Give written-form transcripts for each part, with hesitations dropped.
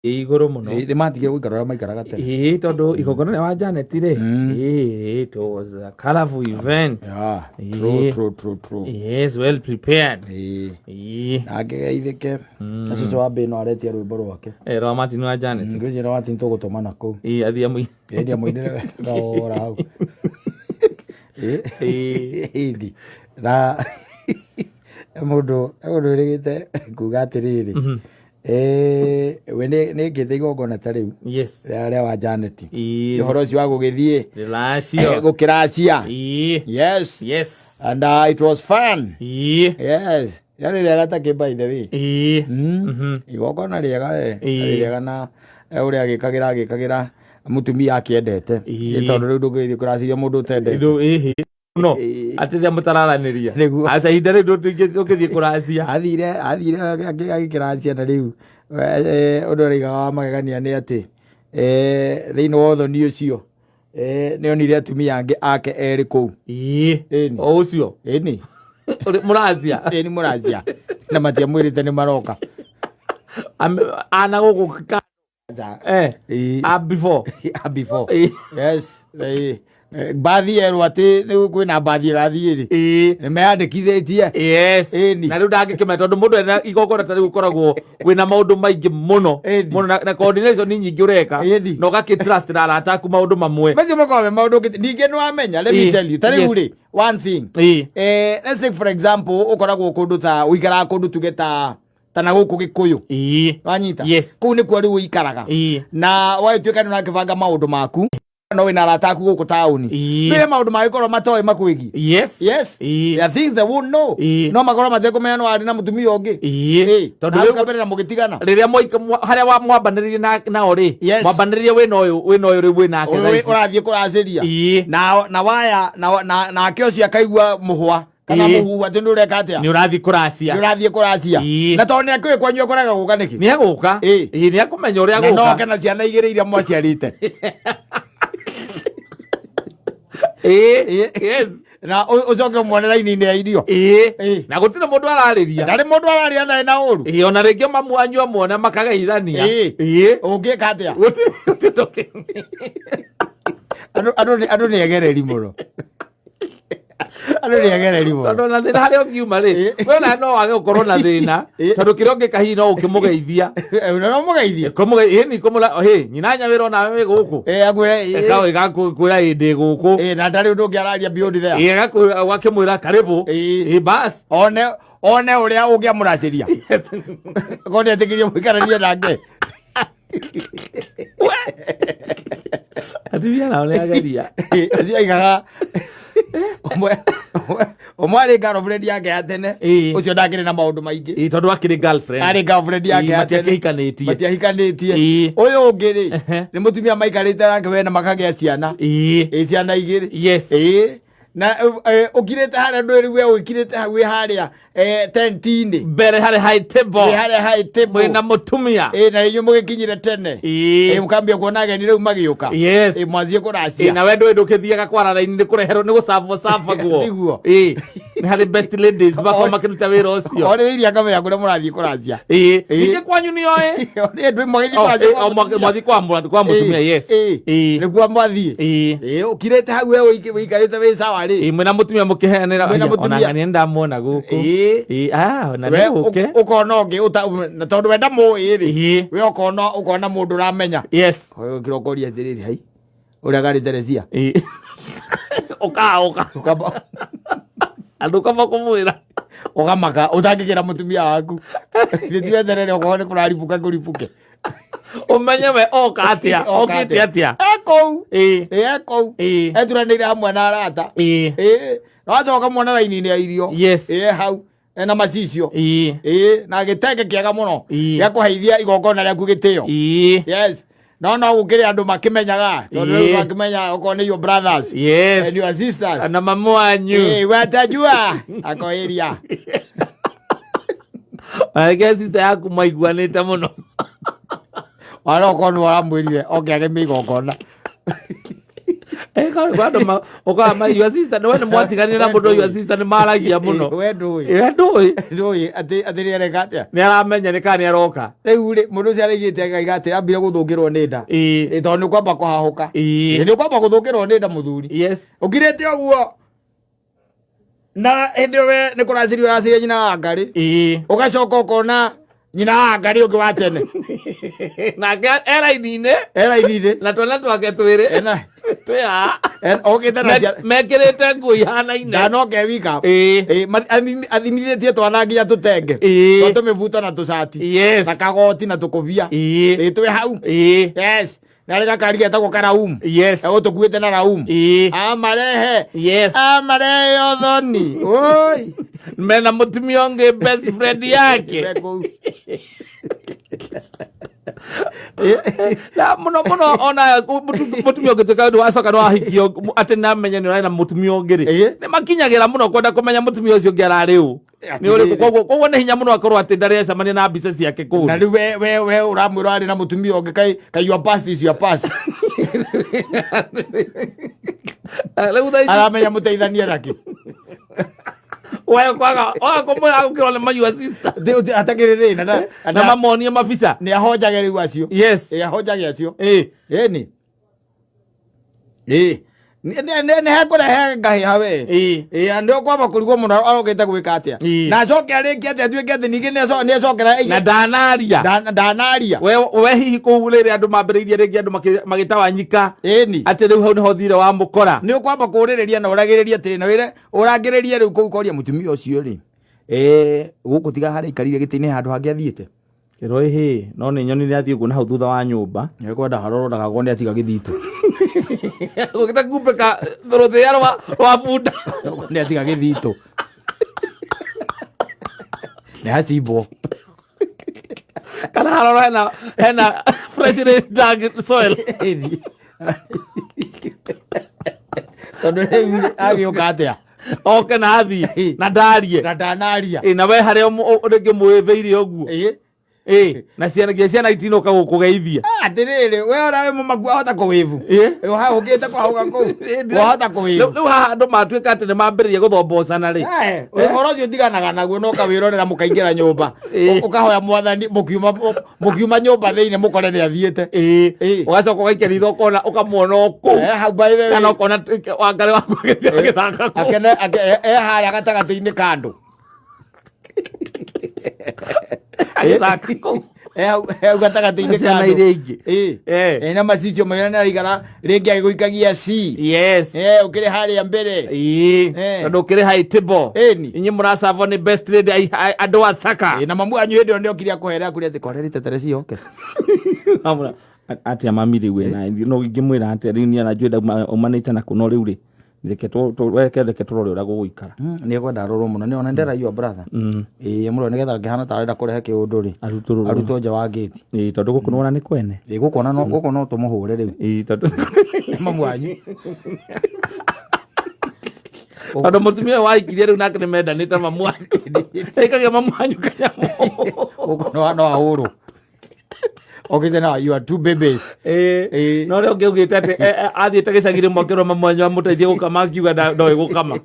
iguru muno matigire guikara maikaraga tene tondu igongona rĩa wa Janet rĩ it was a colorful event. True. Yes, well prepared. Ageithike acio wa Beno aretia rwimbo rwake rwa Martin wa Janet ngwĩciria Martin tũgũtũmana kũu athia mũinĩre ora hau na mũndũ ũrĩgĩte kuga atĩrĩrĩ we nĩ ngĩte igongona ta rĩu rĩa wa Janet ũhoro ũcio wa gũgĩthiĩ gũkĩracia yes and it was fun yes yarĩ rĩega takĩ by the way igongona rĩega na ũrĩa agĩkagĩra mũtumia akĩendete tondũ rĩu ndũgĩthiĩ kũracia mũndũ ũtendete no atithia mutararanĩria aca ihinda rĩu ndũngĩthiĩ kũracia athire agĩkĩracia na rĩu ũndũ ũrĩigaga wa magegania nĩ atĩ thĩinĩ wa ũthoni ũcio nĩonire atumia angĩ ake erĩ kũu o ũcio mũracia nĩ mũracia na matiamwĩrĩte nĩ maroka ana gũkũ before yes bathi yerwo atĩ kwĩna bathi ĩgathiĩ nĩ meyandĩkithĩtie na rĩu ndangĩkĩmenya tondũ mũndũ ena igongona ta rĩu ũkoragwo wĩna maũndũ maingĩ mũno na coordination nyingĩ ũreka na ũgakĩtrust na arata aku maũndũ mamwe macio makoragwo maũndũ ningĩ nĩwamenya let me tell you ta rĩu rĩ one thing let's take for example ũkoragwo kũndũ ta ũikaraga kũndũ tuge ta na gũkũ Gĩkũyũ wanyita kũu nĩkuo rĩu ũikaraga na wagĩtuĩka nĩ ũrakĩbanga maũndũ maku no wĩna arata aku gũkũ taũni nĩ maũndũ magĩkorwo matoĩ makwĩgiĩ yes there are things they won't know no makorwo matekũmenya no arĩ na mũtumia ũngĩ tondũ rĩu kabere na mũgĩtigana rĩrĩa harĩa mwambanĩrĩrie nao rĩ mwambanĩrĩrie wĩna ũyũ rĩu wĩnake ũrathiĩ kũracĩria na waya nake ũcio akaigua mũhwa kana mũhu atĩ nĩ ũreka atĩa nĩ ũrathiĩ kũracia na tondũ nĩ akĩũĩ kwanyu ũkoraga gũka nĩkĩ nĩ agũka nĩ akũmenya ũrĩa agũka na noke na ciana igĩrĩ iria mwaciarĩte yes na ucoke muone raini-inĩ ya irio na gũtirĩ mũndũ ararĩria ndarĩ mũndũ ararĩria ndarĩ na ũru ona rĩngĩ mamu anyu amwone makageithania ũngĩka atĩa andũ nĩ egereri mũno andũ nĩ egereri mũno tondũ na thĩna harĩa ũngiuma rĩ wena no wage gũkorwo na thĩna tondũ kĩrĩa ũngĩka hihi no ũkĩmũgeithia no mũgeithie nyina nyawĩra onawe wĩ gũkũ gakwĩra ĩndĩ gũkũ na ndarĩ ũndũ ũngĩ araria beyond there wakĩmwĩra karibu bas one ũrĩa ũngĩamũracĩria korwo nĩetĩkĩrie mũikaranie nake atumia nao nĩ ageria acio aigaga ũmwe arĩ girlfriend yake ya tene ũcio ndakĩrĩ na maũndũ maingĩ tondũ akĩrĩ girlfriend arĩ girlfriend yake ya tene matiahikanĩtie ũyũ ũngĩ rĩ nĩ mũtumia maikarĩte nake wena makagĩa ciana ciana igĩrĩ na ukirete harĩa ndwĩ rĩu wĩkirĩte hau wĩ harĩa tenti-inĩ mbere harĩa high table na mũtumia na inyuĩ mũgĩkinyire tene mũkambia kuona ageni rĩu magĩũka mwanjie kũracia na we ndũĩ ndũkĩthiaga kwara raini nĩ kũreherwo nĩ gũcabagwo tiguo nĩ harĩ best ladies makorwo makĩruta wĩra ũcio orĩrĩirie akamenya kũrĩa mũrathiĩ kũracia ningĩ kwanyu nĩoĩ mwathiĩ kwa mũtumia nĩkuo mwathiĩ ũkirĩte hau we wĩikarĩte wĩ sawa mwena mũtumia mũkĩheanĩra ona ngani ndamuona gũkũ ona nĩ gũke ũkona ũngĩ na tondũ wenda mũĩ rĩ we ũkona mũndũ ũramenya kĩrokoria njĩrĩrĩ hai ũrĩa garĩ Teresia ũka andũ kama kũmwĩra ũkamaka ũtangĩkĩra mũtumia waku nĩtiwetherere ũkorwo nĩ kũraribuka kũribuke umenye we oka atĩa okĩte atĩa ekũu eturanĩire hamwe na arata wacoka muona raini-inĩ ya irio hau ena macicio na gĩtenge kĩega mũno gĩa kũheithia igongona rĩaku gĩtĩo no gũkĩrĩ andũ makĩmenyaga tondũ rĩu makĩmenya okorwo nĩ your brothers and your sisters na mamu wanyu watajua akoĩria agĩa sister yaku maiguanĩte mũno wara okorwo nĩ waramwĩrire oke agemie igongona Kwando okama your sister no mwatigani na mundu your sister ni maragia muno. We ndui. Ndui ati rere gatia. Ni aramenya ni kana aroka. Riu ri mundu cia rigite agigate ambire guthungirwo ni nda. To ni kwamba kuhahuka. Ni kwamba guthungirwo ni nda muthuri. Yes. Ukirete oguo. Na hende we ni kuraciri uraciri nyina ngari. Ugacoka ukona nyina ngari ungi wa tene. Na era-inine na twana twake twiri twa ogite na mekirite ngui hana-ine ndano ke wika athimithĩtie twana nginya tutenge twa tumivuta na tucati na kagoti na tukubia twi hau yes na rega kari getagwo Karaum ego tukuite na Raum amarehe amarehe othoni oi mena mutumia onge best friend yake la muno ona mutumia ongeteka ndu acoka no ahikio ati namenya ni na mutumia ongiri ni makinyagira muno kwenda kumenya mutumia ucio ngiarari u ni uri koguo ni hinya muno akorwo ati ndari acamania na mbica ciake kuu na riu we uramwira ari na mutumia onge kai your past is your past aramenya muteithania naki wewe kwaga kumwira ukirwo ni mayu sister atakiri thina na mamonie mabisa ni ahonjage riu acio yes ahonjage acio ni hakurehe ngahi hawe ndio kwamba kurigwo muno arogete gwika atia na coke arikia atia tuike ati ningi ni acokera na ndanaria we hihi kuhulire andu mambiriirie ringi andu magitawanyika ati riu hau niho thire wa mukora ni kwamba kurireria na uragiriria ati na wire urangiriria riu kuukoria mutumia ucio ri guku tiga hari ikarire gitini handu hangi athiite kiro ihi no ni nyoni ni athie guo na hau thutha wa nyumba ni kwenda haroro ndagagwo ni atiga githitu ukita kumbeka thorothi ya wa bunda ni atiga githitu ni hacimbo kana haroro hena freshly dug soil tondu riu agioka atia oke na athi na ndanaria na we hari ringi mwiveirie uguo na ciana itinoka gukugeithia atiriri we orawe mumagu ahota kuwivu ha ukite kwa huga ku wahota kuwivu riu haha andu matuika ati ni mambiririe guthombocana ri uhoro ucio tiganaga naguo no kawirorera mukaingira nyumba ukahoya mwathani mukiuma nyumba thiine mukore ni athiite ugacoka ugaikira itho ukona ukamuona uku hau by the way kana ukona wangari waku agithaka ku haria gatagati-ini kandu agithaka ku gatagati-ini kandu na macicio maira naraigara ringi agiguikagia ukiri haria mbere tondu ukiri high table inyi muracavo ni best lady andu athaka na mamu anyu hindi ndio kiria kuhera kuri ati koreri tetereci yoke ati amamiri we na no ngimwira ati riu ni anajwenda umanite na kuno riu ri reke turore ura guguikara ni kwenda roro muno ni ona ndera your brother muno nigetha ngihana tarenda kurehe kiundu ri arutwo nja wa gate tondu guku nona ni kwene guku no tumuhure riu tondu mamu anyu tondu mutumia waikirie riu nake ni mendanite mamu anyu ikagia mamu anyu kanyamu guku no ahuru okite na you are two babies no reo ngigite ati athiite gicagire mokero mamwanyu amuteithie gukama akiuga ndoe gukama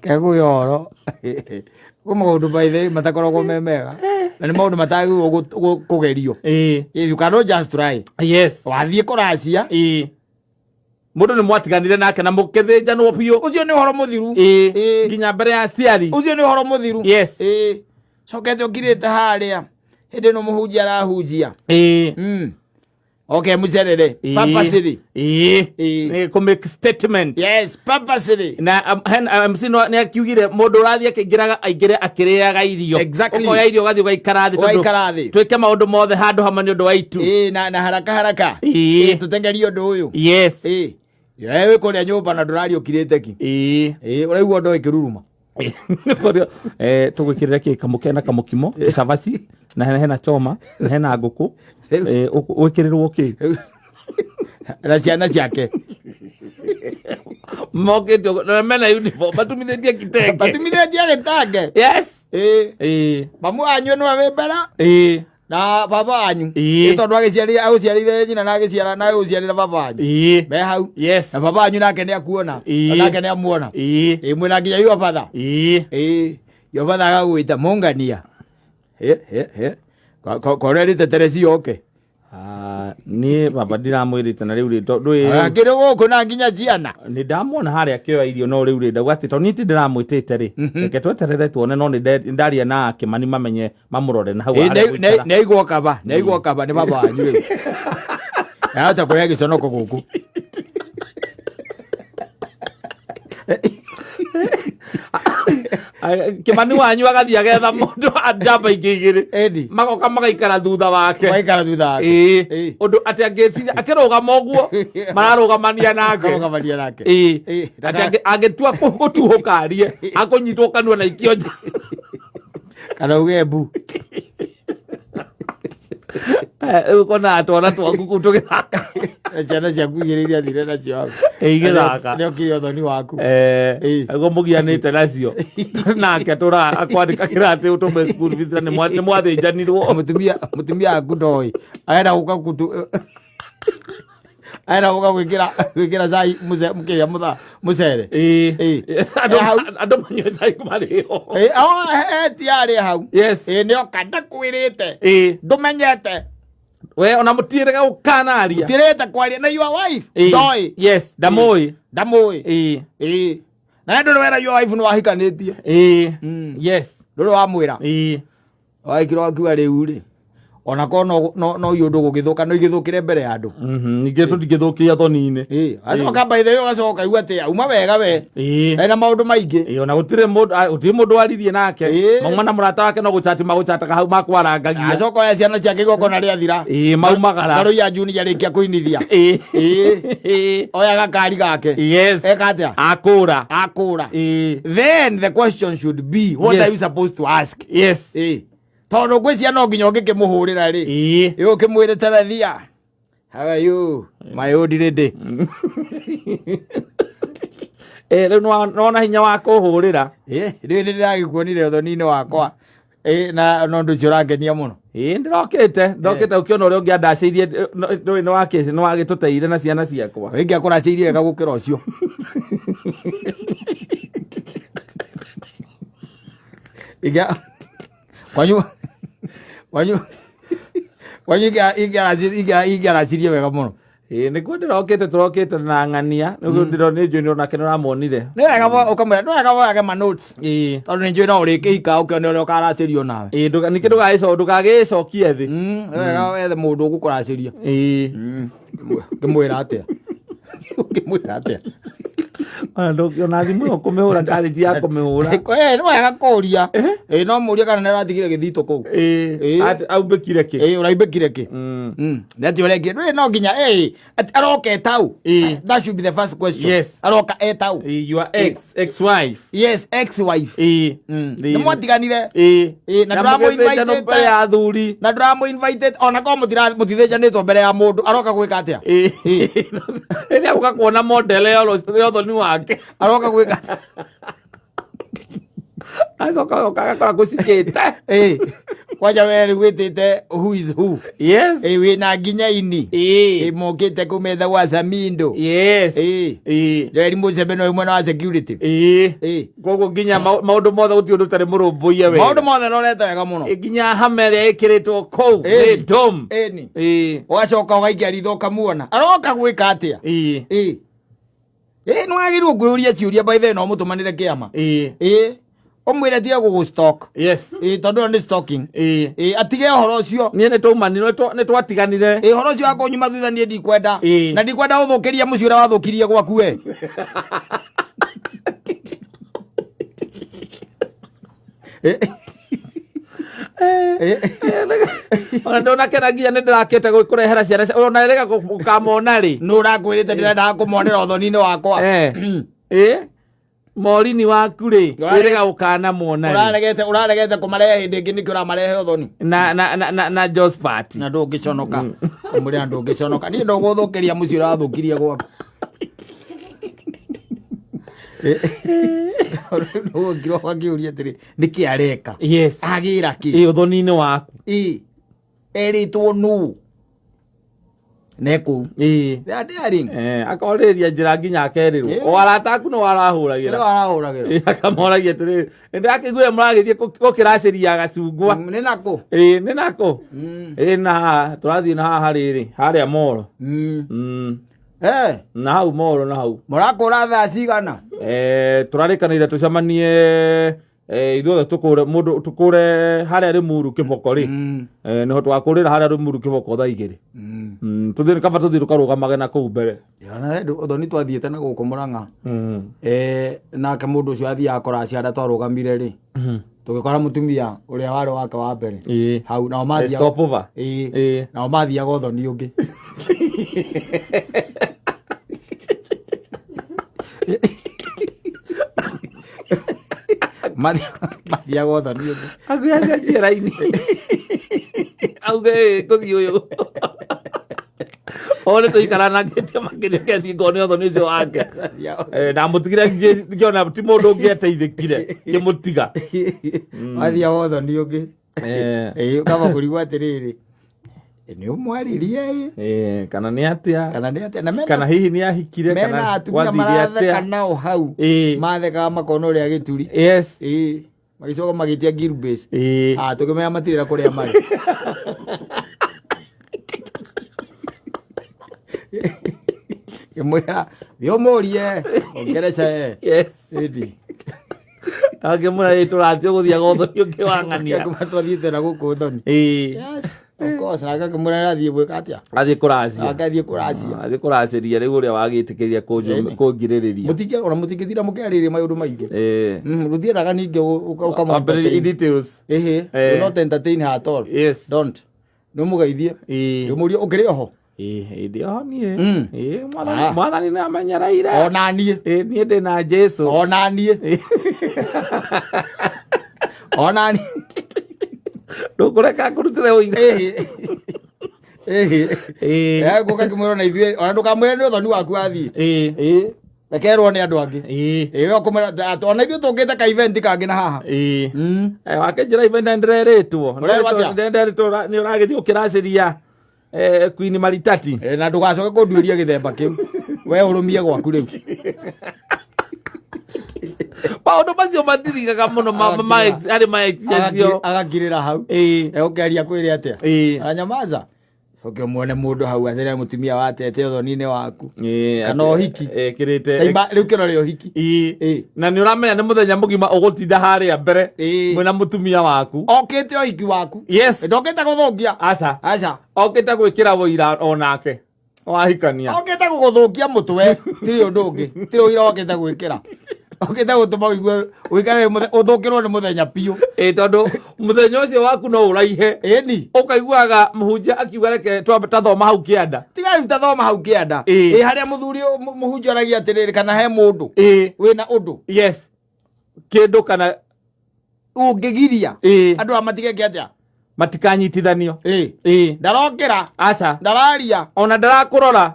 keguyoro ko maundu by the matakoragwo memega na ni maundu matagi kugerio you cannot just try wathie kuracia mundu ni mwatiganire nake na mukithinjanwo biu ucio ni horo muthiru nginya mbere ya ciari ucio ni horo muthiru cokete ukirite haria hindi no muhunjia arahunjia okay mucerere purposely ku make statement purposely na MC no ni akiugire mundu urathie akingiraga aingire akiriaga irio ukoya irio gathie ugaikara thi twike maundu mothe handu hamwe ni undu waitu na haraka tutengerie undu uyu wewe kuria nyumba na ndurari ukirite ki uraigua ndo ikiruruma tugwikirira ki kamukena kamukimo kicabaci na hena choma na hena nguku wikirirwo ki na ciana ciake mokete na mena uniform batumithitie kitenge gitenge mamu anyu no awembera na baba anyu tondu agiciarire nyina na agiciara na agiciarira baba anyu be hau na baba anyu nake ni akuona nake ni amuona mwina nginya yo batha yo batha agagwita mongania koreri tetereci yoke ni baba ndiramwirite na riu ndui ngire guku na nginya ciana ni ndamuona haria akioya irio no riu ndauga ati to niti ndiramwitite ri reke tweterere tuone no ni ndaria na Kimani mamenye mamurore na hau ne igwo kaba ni baba anyu riu acha kuria giconoko guku Kimani wanyu agathi agetha mundu ajamba ingigiri magoka magaikara thutha wake undu ati angeciria akirugama uguo mararugamania nake ati angitua gutuhuka arie akunyitwo kanua na ikio nja kana ugembu kona atwana twaku tugithaka ciana ciaku igiriria athire nacio igithaka nio kirio thoni waku ago mugianite nacio nake tura akwandika kirate utume school fees ni mwathinjanirwo mutumia aku ndoi aenda guka kutu aenda guka gwikira cai mukia mucere andu manyue cai kumario tiari hau nio kanda kwirite ndumenyete we ona mutirega ukanaria mutirete kwaria na your wife ndoi ndamoi na ndu wera your wife no wahikanitie ndu wamwira waikirwo akiwa riu ri ona ko no yundu gugithuka no igithukire mbere ya andu ninge tutigithukia thoni-ini acoka baithe yo acoka igua ati uma wega we na maundu maingi ona gutire mundu warithie nake mauma na murata wake no guchati maguchataga hau makwarangagia acoka ya ciana ciake igokona riathira maumagara ngaro ya juni yarikia kuinithia oya gakari gake eka atia akura then the question should be what are you supposed to ask tondu gwiciana no nginya ngikimuhurira ri ukimwire tarathia how are you my old lady riu nona hinya wa kuhurira riu ndiragikuonire thoni-ini wakwa na no ndu cio rangenia muno ndokite ukiona uria ungi andaceirie ndui ni wagituteire na ciana ciakwa wingi akuraceirie wega gukira ucio wanyu igaracirie wega muno niguo turokite na ng'ania niguo ndironi njui ni onake niramuonire ni wega ukamwira ni wega woyage ma notes tondu ni njui no urikihika ukione uria ukaracirio nawe niki ndugagicokie thi wega wethe mundu ugukuraciria ngimwira atia ona thimu yo kumihura ndariji ya kumihura ni wega kuria no muria kana niratigire githito kuu aumbikire ki uraimbikire ki nati ureki no nginya ati aroka etau that should be the first question aroka etau your ex wife ex wife ni mwatiganire na dramo invited mbere ya athuri na dramo invited ona ko mutithijanitwo mbere ya mundu aroka gwika atia ni aguka kuona model yo thoni wake aroka gwika agakora gucikite kwaja weri gwitite who is who wina nginya ini mokite kumetha gwa Samindo reri mucebe no imwe na security koguo nginya maundu mothe guti undu tari murumbuie we maundu mothe no reta wega muno nginya hamere ikiritwo kou dom wacoka ugaikia ritho kamuona aroka gwika atia no agirwo kwiuria ciuria by the no mutumanire kiama omwire tie gugustock tondu ni stalking atige horo ucio nie ni taumanirwe ni twatiganire horo ucio akonyuma thutha nie ndikwenda na ndikwenda uthukiria mucio ura wathukirie gwaku we ona ndona kenagia ni ndirakite kurehera ciana ona rega ukamona ri no urakwirite ndirenda kumonera thoni-ini wakwa morini waku ri wirega ukana muona uraregete kumarehe hindi ingi niki uramarehe uthoni na Josephat na ndungiconoka kumuri ndungiconoka ni ndo guthukiria mucio urathukirie gwaku no ngiro wakiuria atiri niki areka agira ki uthoni-ini waku eritwo nu neku daring akoreria njira nginya akerirwo o arataku no arahuragira akamoragia tiriri ndakiguire muragithie gukiraciria gacungwa ni nako ni nako na turathie na haha riri haria moro na hau moro na hau murakura thaa cigana turarikanire tucemanie ithuothe tukure mundu tukure haria Rimuru Kiboko ri niho twakurira haria Rimuru Kiboko thaa 2 tuthire kaba tuthire tukarugamage na kuu mbere yana uthoni twathiete na guku Murang'a nake mundu ucio athia akora cianda twarugamire ri tugikora mutumia uria wari wake wa mbere hau na mathia stop over na mathia gothoni ungi mathia gothoni ungi aguya njira-ini auge kuthi uyu ole tuikara na ngetia makiri kethi ngone othoni ucio wake na mutigire ngiona ti mundu ungeteithikire ngimutiga mathia gothoni ungi kama kurigwa atiriri ni umwaririe kana ni atia na kana hihi ni ahikire kana atumia atia nao hau matheka makona uria gituri magicoka magitia Gilbase tukimenya matirira kuria mari kimwira biomorie ongerece akimwira turathie guthia gothoni ungi wang'ania kuma twathiite na guku thoni of course naka kimwira rathie gwika atia athie kuracia athie kuraciria riu uria wagitikiria kungiririria mutingia ona mutingithira mukeriria maundu maingi ruthieraga ninge ukama details do not entertain her at all don't no mugeithie muri ukiri oho ndio nie mwathani na amenyereire ona nie nie ndina Jesu ona nie ndukureka kurutire uire guka kimwiro na ithuĩ ona ndukamwire nĩ ũthoni waku athie rekerwo nĩ andũ angĩ ona ithuĩ tũngĩte ka event kangĩ na haha wake njĩra event ndereritwo nĩ ũragĩthiĩ ũkĩraciria Queen Maritati na ndũgacoke kũnduĩria gĩthemba kĩu we ũrũmie gwaku rĩu maundu macio matithigaga muno arĩ maexio agakirĩra hau ũkeria kwĩrĩ atĩa anyamaza Oke muone mundu hau athire mutumia watete uthoni-ini waku kana uhiki kirite riu kiro ri uhiki na ni uramenya ni muthenya mugima ugutinda haria mbere mwina mutumia waku okite uhiki waku ndokite guthungia aca okite gwikira wuira onake wahikania okite guthungia mutwe tiri undu ungi tiri uira okite gwikira okite gutuma wigue uikare uthukirwo ni muthenya piu tondu muthenya ucio waku no uraihe ni ukaiguaga muhunjia akiuga reke tathoma hau kianda tiga tathoma hau kianda haria muthuri muhunjia aragia atiriri kana he mundu wina undu kindu kana ungigiria andu amatigeke atia matikanyitithanio ndarokira aca ndararia ona ndarakurora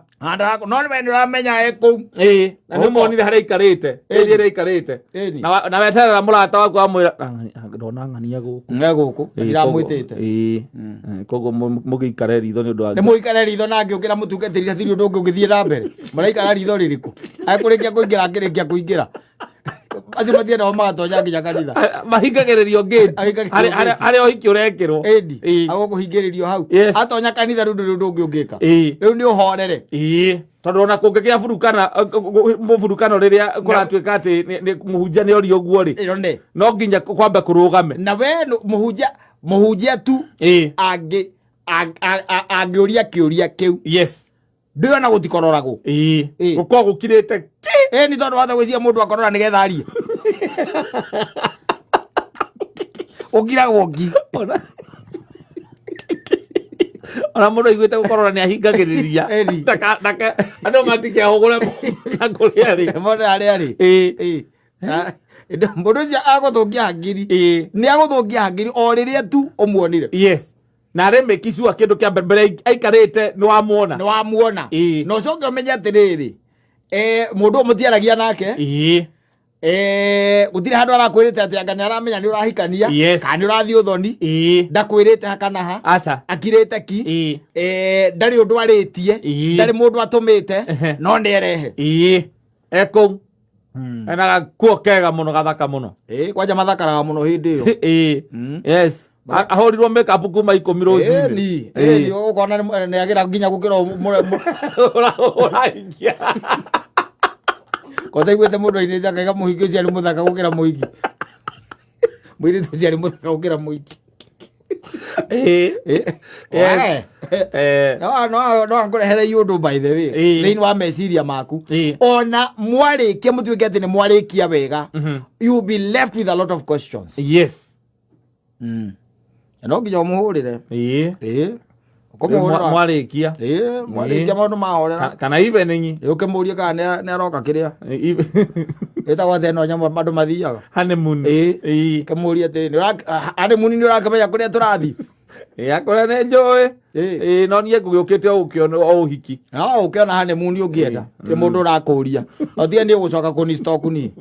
no ni uramenya eku na ni monire haria ikarite ĩrĩa ikarite na weterera mũrata waku amwĩra ndona ng'ania gũkũ ndiramwĩtĩte koguo mũgĩikare ritho nĩ ũndũ wa nĩ mũikare ritho na ngĩũkĩra mũtungatĩri hatirĩ ũndũ ũngĩ ũngĩthiĩ na mbere mũraikara ritho rĩrĩkũ akũrĩkia kũingĩra akĩrĩkia kũingĩra acio matienda magatonya nginya kanitha mahingagĩrĩrio gate harĩa ũhiki ũrekĩrwo agũkũhingĩrĩrio hau atonya kanitha rĩu ndũrĩ ũndũ ũngĩ ũngĩka rĩu nĩ ũhorere tondũ ona kũngĩgĩa mũburukano rĩrĩa kũratuĩka atĩ mũhunjia nĩ orio ũguo rĩ no nginya kwamba kũrũgame na we mũhunjia tu angĩũria kĩũria kĩu ndĩo na gũtikororagwo gũkorwo gũkirĩte nĩ tondũ watha gwĩcia mũndũ akorora nĩgetha arie ũkiragwo ngi ona mũndũ aiguĩte gũkorora nĩ ahingagĩrĩria andũ matikehũgũre na kũrĩa rĩ harĩa rĩ mũndũ ũcio agũthũkia hakiri nĩ agũthũkia hakiri o rĩrĩa tu ũmuonire na arĩ make sure kĩndũ kĩa mbere aikarĩte nĩ wamuona na ũcoke ũmenye atĩrĩrĩ mũndũ mũtiaragia nake gutire handu arakwirite ati anga naramenya ni urahikania kana urathi uthoni ndakwirite hakana ha aca akirite ki ndari undu aritie ndari mundu atumite no nderehe eko enaga kuo kega muno gathaka muno kwanja mathakaraga muno hindi yo yes ahorirwo make up kuma 10 rozi ni ukona ni agira nginya gukira uraingia kothe gwete mundu ine thaka muhiki ucio ari muthaka gukira muhiki mwiri tucio ari muthaka gukira muhiki no ngurehere yundu by the way thiini wa meciria maku ona mwarikia mutuike ati ni mwarikia wega you be left with a lot of questions. Yes. No nginya umuhurire mwarikia mwarikia maundu mahorera kana evening ukimuria kana ni aroka kiria etagwa theno nyama mandu mathiaga honeymoon kimuria ati honeymoon ni urakimenya kuria turathi akora ne njoe no nie ngugiukite o ukiona o uhiki ukiona honeymoon ungienda ti mundu urakuria othia ni ugucoka kuni stock ni